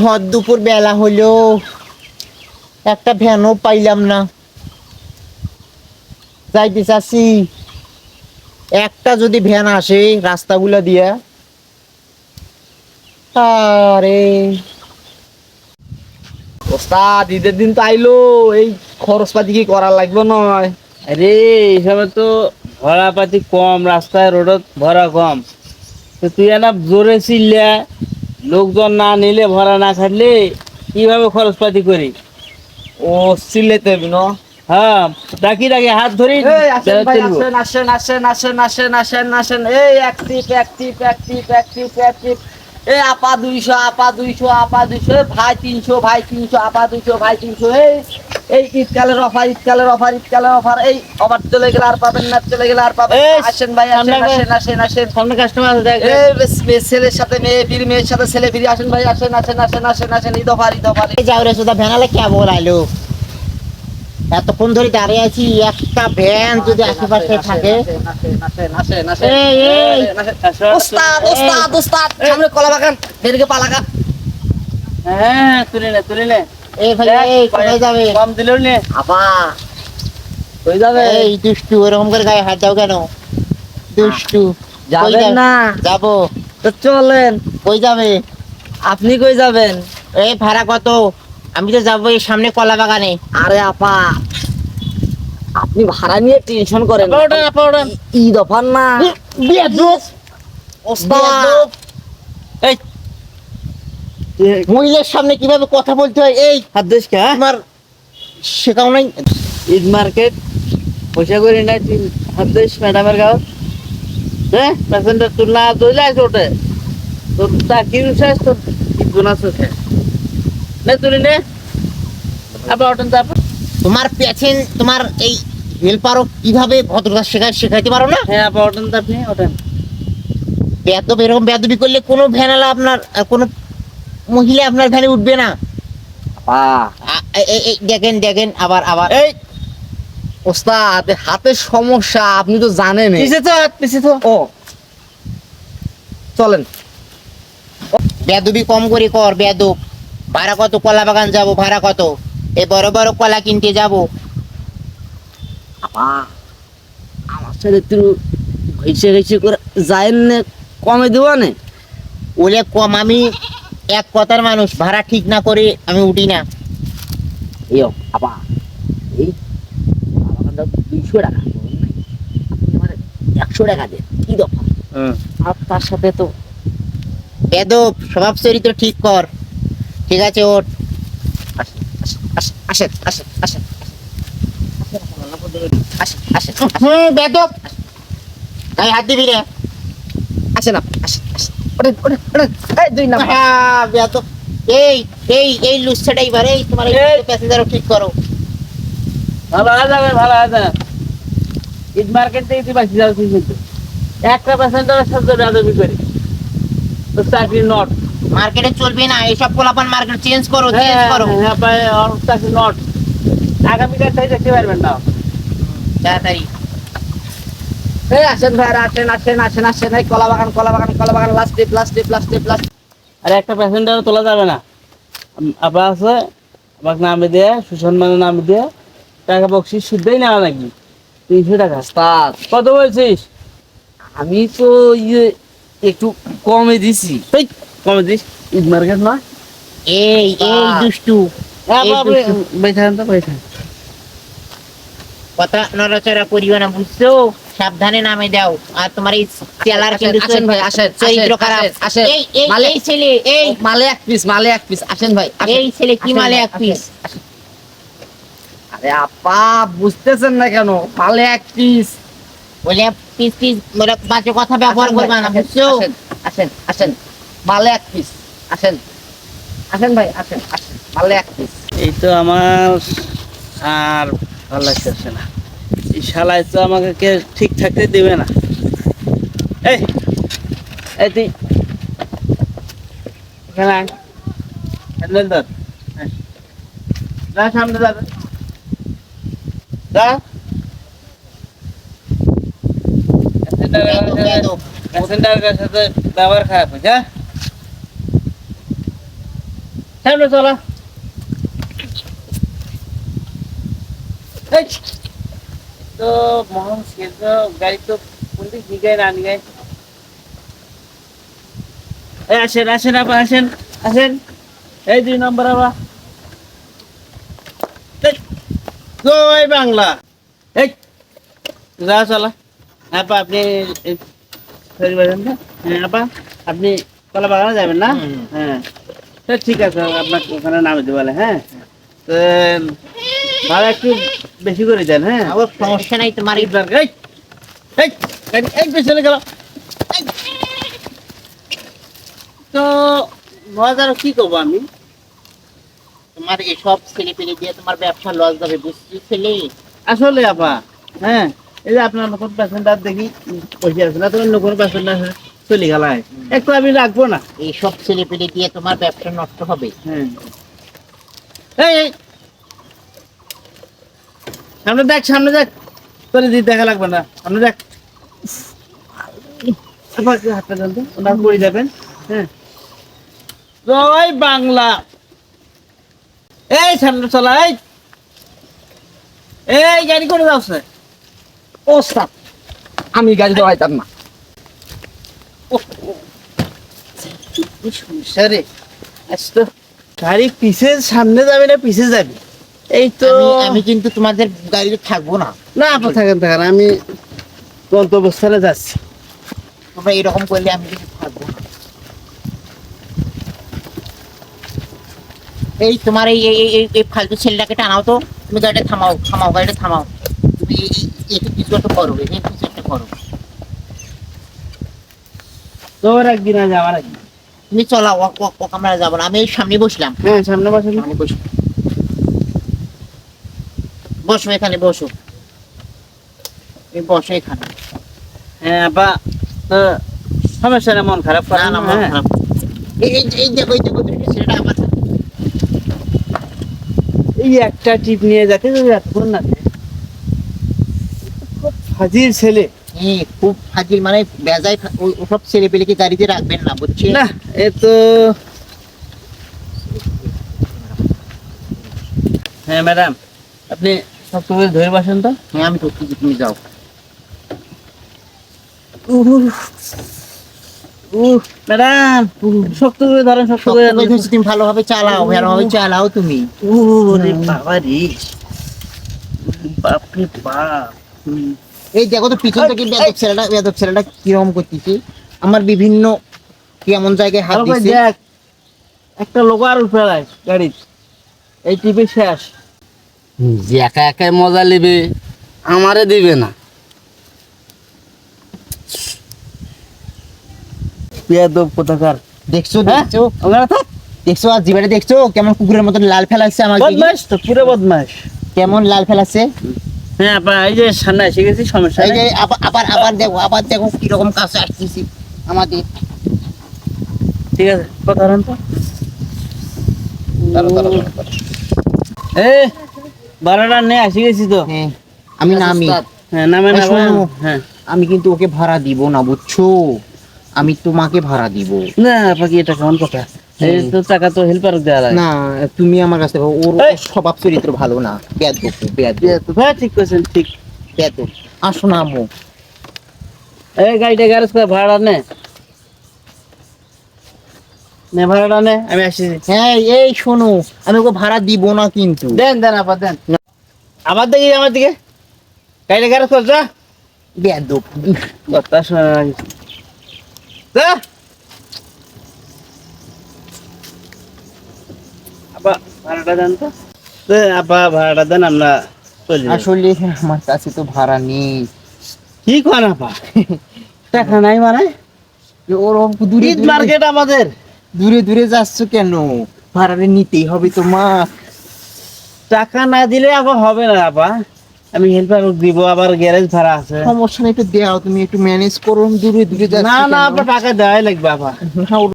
ভর দুপুর বেলা হলো, একটা ভ্যানও পাইলাম না। যাইতে চাচ্ছি, একটা যদি ভ্যান আসে রাস্তাগুলা দিয়া। আরে ওস্তাদ, ঈদের দিন তো আইলো, এই খরচপাতি কি করা লাগবে নয়? আরে এই সময় তো ভাড়াপাতি কম, রাস্তায় রোডত ভাড়া কম। তো তুই না জোরে চিল্লা, লোকজন না নিলে ভাড়া না খাটলে কিভাবে খরচপাতি করি? ও সিলেতে বিন। হ্যাঁ, ডাকি ডাকি হাত ধরি এই আসেন ভাই, চলবো। আসেন। এই অ্যাক্টিভ। এই আপা 200, আপা 200, ভাই 300, আপা 200, ভাই 300। এই ঈদকালের অফার, এই অফার চলে গেলে আর পাবেন না, এই, আসেন ভাই, আসেন। সামনে কাস্টমার দেখ। ছেলের সাথে মেয়ে ফিরি, মেয়ের সাথে ছেলে ফিরি। আসেন ভাই, আসেন। ঈদ অফার। যাও রে সুদা, ভ্যানালে কেবল আইলো। এতক্ষণ ধরে দাঁড়িয়ে আছি, একটা ভ্যান যদি আশেপাশে থাকে। এই, এই, ওস্তাদ, সামনে কলা বাগান, বেরিয়ে পালাগা। হ্যাঁ, তুলে নে। এই ভাই, এই কোথায় যাবে? কম দিলেও নে। আপা কই যাবে? এই দুষ্টু, এরকম করে গায়ে হাত দাও কেন? দুষ্টু, কই যাবেন যাবে? না? যাবো। তো চলেন। কই যাবে? আপনি কই যাবেন? এই ভাড়া কত? আমি তো যাবো এই সামনে কলা বাগানে। আরে আপা, আপনি ভাড়া নিয়ে টেনশন করেন না। আপা ওঠেন। ঈদ অফার না। বেয়াদব, ওস্তাদ, বেয়াদব। এই, মহিলার সামনে কিভাবে কথা বলতে হয়? এই হাত দিস কে, হ্যাঁ? তোমার শেখাও নাই? ঈদ মার্কেট পয়সা করি না, তুই হাত দিস ম্যাডামের গাও। হ্যাঁ, প্যাসেঞ্জার তোর না দইলে আছে ওঠে। তোর চাকরি শেষ, তোর ঈদ বোনাস শেষ। নে তুলি নে। আপা ওঠেন তো আপা। তোমার পেছেন, তোমার এই হেল্পারও কিভাবে ভদ্রতা শেখাইতে পারো না? হ্যাঁ আপা ওঠেন তো, আপনি ওঠেন। বেয়াদব, এরকম বেয়াদবি করলে কোনো ভ্যানালা আপনার কোনো মহিলা আপনার ভ্যানে উঠবে না। আপা, এই দেখেন আবার এই ওস্তাদ, হাতের সমস্যা আপনি তো জানেন। পিছে তো ও চলেন। বেয়াদবি কম করে কর, বেয়াদব। ভাড়া কত? কলা বাগান যাবো, ভাড়া কত? এই বড় বড় কলা কিনতে যাবো। আপা, আমার সাথে একটু ঘেসে করে যায় না, কমে দেওয়া নে। ওলে কম, আমি এক কথার মানুষ, ভাড়া ঠিক না করে আমি উঠি না। ইয়ো আপা, এই আমাকে 200 টাকা, আপনি আমার 100 টাকা দেন। ঈদ অফার। আর তার সাথে তো বেয়াদব, স্বভাব চরিত্র ঠিক কর। ঠিক আছে, ওঠ। আসেন। বেয়াদব, গায়ে হাত দিবি রে। আসেন। ওঠেন। এই 2 নাম্বার। হ্যাঁ, বেয়াদব। এই লুচ্ছাটা এবার, এই তোমার প্যাসেঞ্জারও ঠিক করো। ভালো হয়ে যাবে। ঈদ মার্কেট থেকে তুই বাঁচি যাও কিন্তু একটা প্যাসেঞ্জারের সাথে বেয়াদবি করি, তোর চাকরি নট। মার্কেটে চলবে না এসব, পোলাপান মার্কেট চেঞ্জ করো। হ্যাঁ ভাই, ওর চাকরি নট। আগামীকাল থেকে দেখতে পারবেন না। তাড়াতাড়ি। এই আসেন ভাই, আসেন। এই কলা বাগান, লাস্ট ট্রিপ। আর একটা প্যাসেঞ্জার তোলা যাবে না। আপা আছে, আমাকে নামে দিয়ে, সুসম্মানে নামে দিয়ে টাকা বকশিস শুদ্ধই নেওয়া নাকি 300 টাকা। ওস্তাদ, কত বলছিস? আমি তো একটু কমে দিছি। এই, কমে দিস, ঈদ মার্কেট নয়। এই দুষ্টু, এই দুষ্টু। বৈঠান। কথা নড়াচড়া করিও না, বুঝছো? সাবধানে নামে দাও। আর তোমার এই চেলার কিন্তু আসেন ভাই, আসেন। চরিত্র খারাপ। আসেন। এই ছেলে, এই মালে এক পিস। আসেন ভাই, এই ছেলে কি মালে এক পিস? আরে আপা, বুঝতেছেন না কেন? মালে এক পিস। বলে পিস বলে বাজে কথা ব্যবহার করবে না, বুঝছো? আসেন। মালে এক পিস। আসেন ভাই, আসেন। মালে এক পিস। এই তো আমার আর ভালো লাগতেছে না। এই শালায় তো আমাকে ঠিক থাকতে দেবে না। এই তুই এখানে আয়। হ্যান্ডেল ধর। যা সামনে যা। বেয়াদব। প্যাসেঞ্জারের সাথে ব্যবহার খারাপ হয়েছে। সামনে চলো। এই, তো মোহন সেজ গাড়ি তো কোন দিক দিকে না নিয়ে আসেন আসেন আপা আসেন আসেন এই 2 নম্বর আপা এই, জয় বাংলা এই যা চলা আপা আপনি সরি বলেন না হ্যাঁ আপা আপনি কলা বাগানে যাবেন না হ্যাঁ তো ঠিক আছে আপনার ওখানে নামে দেবো বলে হ্যাঁ তো ভাড়া একটু বেশি করে দেন হ্যাঁ আবার সমস্যা নাই তোমার এই এই এই এই পেছনে গেল এই। তো বাজার কি করবো আমি তোমার এসব ছেলে পেলে দিয়ে তোমার ব্যবসা লস যাবে বুঝছি ছেলে। আসলে আপা হ্যাঁ এই যে আপনার নতুন প্যাসেঞ্জার দেখি বসে আছে না তোমার নতুন প্যাসেঞ্জার চলে গেলায় একটু আমি রাখবো না এইসব ছেলে পেলে দিয়ে তোমার ব্যবসা নষ্ট হবে। হ্যাঁ এই এই সামনে দেখ তোর দিদি দেখা লাগবে না সামনে দেখ আপা, একটু হাতটা দেন তো ওনার পড়ে যাবেন হ্যাঁ জয় বাংলা এই সামনে চলা এই এই গাড়ি করে যাচ্ছে ওস্তাদ আমি গাড়ি চালাইতাম না। কি সমস্যা রে আজ তো গাড়ি পিছে সামনে যাবে না পিছে যাবে এই তো আমি কিন্তু তোমাদের গাড়িতে থাকবো না। না আপা থাকেন আমি গন্তব্যস্থলে যাচ্ছি তোমরা এরকম করলে আমি কিন্তু থাকবো না। এই তোমার এই ফালতু ছেলেটাকে টানাও তো, তুমি গাড়িটা থামাও গাড়িটা থামাও। তুমি একটু কিছু একটা করো, কিছু একটা করো। তোর একদিন আজ আমার একদিন তুমি চলাও, ও আমরা যাবো না। আমি এই সামনে বসলাম, হ্যাঁ সামনে বসে সামনে বসো, বসো এখানে বসো, এই বসো এখানে। হ্যাঁ আপা সমস্যা না মন খারাপ করে না না, মন খারাপ। এই দেখো ছেলেটা আমার এই একটা টিপ নিয়ে যাতে এতক্ষণ না খুব ফাজিল ছেলে খুব ফাজিল, মানে বেজায় ওসব ছেলে পেলেকে গাড়িতে রাখবেন না, বুঝছেন? না এ তো হ্যাঁ ম্যাডাম আপনি সব করে ধরে বসেন তো হ্যাঁ আমি ঢুকতেছি, তুমি যাও। ম্যাডাম শক্ত করে ধরেন শক্ত করে তুমি ভালোভাবে চালাও তুমি। ওরে বাবা রে বাপরে বাপ এই দেখো তো পিছন থেকে বেয়াদব ছেলেটা কিরকম করতেছে, আমার বিভিন্ন কেমন জায়গায় হাত আরে ভাই দিচ্ছে। দেখ একটা লোক আর ফেলায় গাড়ি এই টিপে শেষ যে একা একাই মজা নেবে আমারে দিবে না। বেয়াদব কোথাকার দেখছো হ্যাঁ? ওখানে থাক দেখছো আর জিবারে দেখছো কেমন কুকুরের মতন লাল ফেলাচ্ছে আমাকে, বদমাস তো পুরো বদমাস কেমন লাল ফেলাচ্ছে। হ্যাঁ আপা এই যে সামনে এসে গেছি সমস্যা এই যে নেই আবার দেখো কিরকম কাছে আসতেছি আমাদের। ঠিক আছে কথা বলেন তো দাঁড়াও। এ বারোটা নিয়ে এসে গেছি তো হ্যাঁ আমি নামি, হ্যাঁ নামে এই না শোনো, হ্যাঁ আমি কিন্তু ওকে ভাড়া দিব না বুঝছো, আমি তোমাকে ভাড়া দিব। না আপা কি এটা কেমন কথা এই তো টাকা তো হেল্পার দেওয়া লাগে না তুমি আমার কাছে ওর এই! স্বভাব চরিত্র ভালো না, বেয়াদব। হ্যাঁ ঠিক করেছেন ঠিক আসো না আম্মু। এই গাড়িটা গ্যারেজ করে ভাড়া নে ভাড়াটা নে আমি আসছি হ্যাঁ এই শোনো, আমি ওকে ভাড়া দিব না কিন্তু। দেন আপা দেন আমার দিকে গাড়িটা গ্যারেজ কর যা বেয়াদব। কথা শোনা লাগে যা আপা ভাড়াটা দেন তো আপা ভাড়াটা দেন আমরা চলে যাই। আসলে আমার কাছে তো ভাড়া নেই। কি করেন আপা টাকা নাই মানে ওরকম দূরে ঈদ মার্কেট আমাদের দূরে যাচ্ছ কেন? ভাড়াটা নিতেই হবে তোমার। টাকা না দিলে আবার হবে না আপা আমি হেল্পার দিব আবার গ্যারেজ ভাড়া আছে সমস্যা নেই, একটু দেও, তুমি একটু ম্যানেজ করো। দূরে যাচ্ছ না কেন? আপা টাকা দেওয়াই লাগবে আপা না,